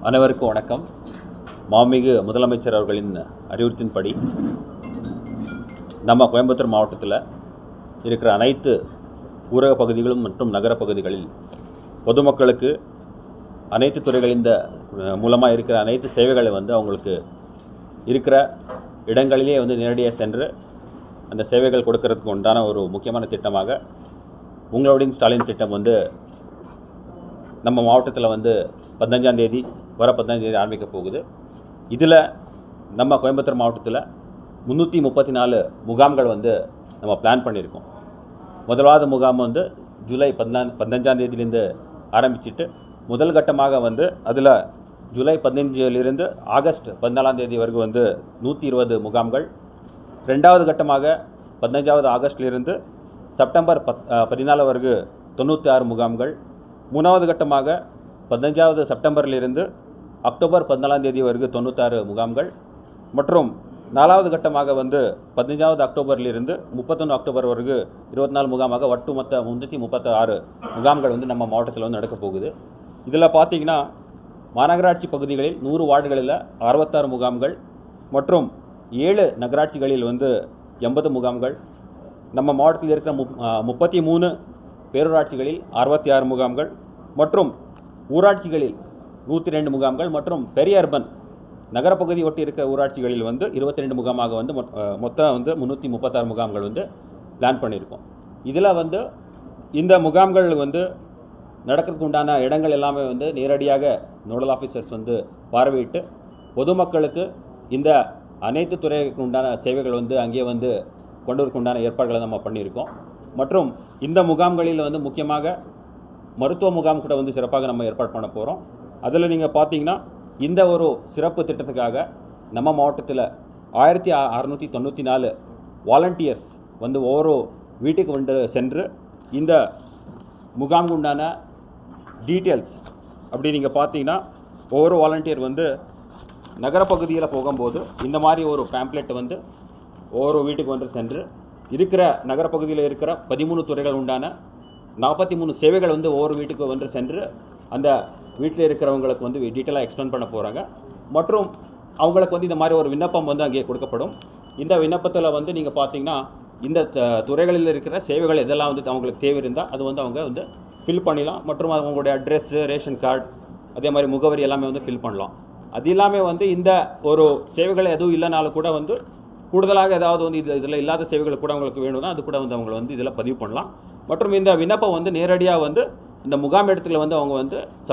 அனைவருக்கும் வணக்கம். மாண்புமிகு முதலமைச்சர் அவர்களின் அறிவுறுத்தின்படி நம்ம கோயம்புத்தூர் மாவட்டத்தில் இருக்கிற அனைத்து ஊரக பகுதிகளும் மற்றும் நகர பகுதிகளில் பொதுமக்களுக்கு அனைத்து துறைகளின் மூலமாக இருக்கிற அனைத்து சேவைகளை அவங்களுக்கு இருக்கிற இடங்களிலே நேரடியாக சென்று அந்த சேவைகள் கொடுக்கறதுக்கு உண்டான ஒரு முக்கியமான திட்டமாக உங்களுடைய ஸ்டாலின் திட்டம் நம்ம மாவட்டத்தில் 15ஆம் தேதி வர 15ஆம் தேதி ஆரம்பிக்க போகுது. இதில் நம்ம கோயம்புத்தூர் மாவட்டத்தில் 334 முகாம்கள் நம்ம பிளான் பண்ணியிருக்கோம். முதலாவது முகாம் ஜூலை 15ஆம் தேதியிலேருந்து ஆரம்பிச்சுட்டு முதல் கட்டமாக அதில் ஜூலை 15லிருந்து ஆகஸ்ட் 14ஆம் தேதி வரைக்கும் 120 முகாம்கள். ரெண்டாவது கட்டமாக 15வது ஆகஸ்ட்லேருந்து செப்டம்பர் 14 வரைக்கும் 96 முகாம்கள். மூணாவது கட்டமாக 15வது செப்டம்பரிலிருந்து அக்டோபர் 14ஆம் தேதி வரைக்கும் 96 முகாம்கள். மற்றும் நாலாவது கட்டமாக 15வது அக்டோபரிலிருந்து 31 அக்டோபர் வரைக்கும் 24 முகாமாக ஒட்டுமொத்த 336 முகாம்கள் நம்ம மாவட்டத்தில் நடக்க போகுது. இதில் பார்த்திங்கன்னா மாநகராட்சி பகுதிகளில் 100 வார்டுகளில் 66 முகாம்கள் மற்றும் 7 நகராட்சிகளில் 80 முகாம்கள். நம்ம மாவட்டத்தில் இருக்கிற 33 பேரூராட்சிகளில் 66 முகாம்கள் மற்றும் ஊராட்சிகளில் 102 முகாம்கள் மற்றும் பெரிய அர்பன் நகரப்பகுதி ஒட்டி இருக்கிற ஊராட்சிகளில் 22 முகாமாக மொத்தம் 336 முகாம்கள் பிளான் பண்ணியிருக்கோம். இதில் இந்த முகாம்கள் நடக்கிறதுக்கு உண்டான இடங்கள் எல்லாமே நேரடியாக நோடல் ஆஃபீஸர்ஸ் பார்வையிட்டு பொதுமக்களுக்கு இந்த அனைத்து துறைகளுக்கு உண்டான சேவைகள் அங்கே கொண்டு வரக்கு உண்டான ஏற்பாடுகளை நம்ம பண்ணியிருக்கோம். மற்றும் இந்த முகாம்களில் முக்கியமாக மருத்துவ முகாம் கூட சிறப்பாக நம்ம ஏற்பாடு பண்ண போகிறோம். அதில் நீங்கள் பார்த்தீங்கன்னா இந்த ஒரு சிறப்பு திட்டத்துக்காக நம்ம மாவட்டத்தில் 1694 வாலண்டியர்ஸ் ஒவ்வொரு வீட்டுக்கு சென்று இந்த முகாமுக்கு உண்டான டீட்டெயில்ஸ் அப்படி நீங்கள் பார்த்தீங்கன்னா ஒவ்வொரு வாலண்டியர் நகரப்பகுதியில் போகும்போது இந்த மாதிரி ஒரு பேம்ப்ளெட் ஒவ்வொரு வீட்டுக்கு சென்று இருக்கிற நகரப்பகுதியில் இருக்கிற 13 துறைகள் உண்டான 43 சேவைகள் ஒவ்வொரு வீட்டுக்கு சென்று அந்த வீட்டில் இருக்கிறவங்களுக்கு டீட்டெயிலாக எக்ஸ்பிளைன் பண்ண போகிறாங்க. மற்றும் அவங்களுக்கு இந்த மாதிரி ஒரு விண்ணப்பம் அங்கே கொடுக்கப்படும். இந்த விண்ணப்பத்தில் நீங்கள் பார்த்தீங்கன்னா இந்த துறைகளில் இருக்கிற சேவைகள் எதெல்லாம் அவங்களுக்கு தேவை இருந்தால் அது அவங்க ஃபில் பண்ணிடலாம். மற்றும் அவங்களுடைய அட்ரெஸ்ஸு, ரேஷன் கார்டு, அதே மாதிரி முகவரி எல்லாமே ஃபில் பண்ணலாம். அது இல்லாமல் இந்த ஒரு சேவைகள் எதுவும் இல்லைனாலும் கூட கூடுதலாக ஏதாவது இதில் இல்லாத சேவைகள் கூட அவங்களுக்கு வேணும்னா அது கூட அவங்க இதில் பதிவு பண்ணலாம். மற்றும் இந்த விண்ணப்பம் நேரடியாக இந்த முகாம் இடத்துல அவங்க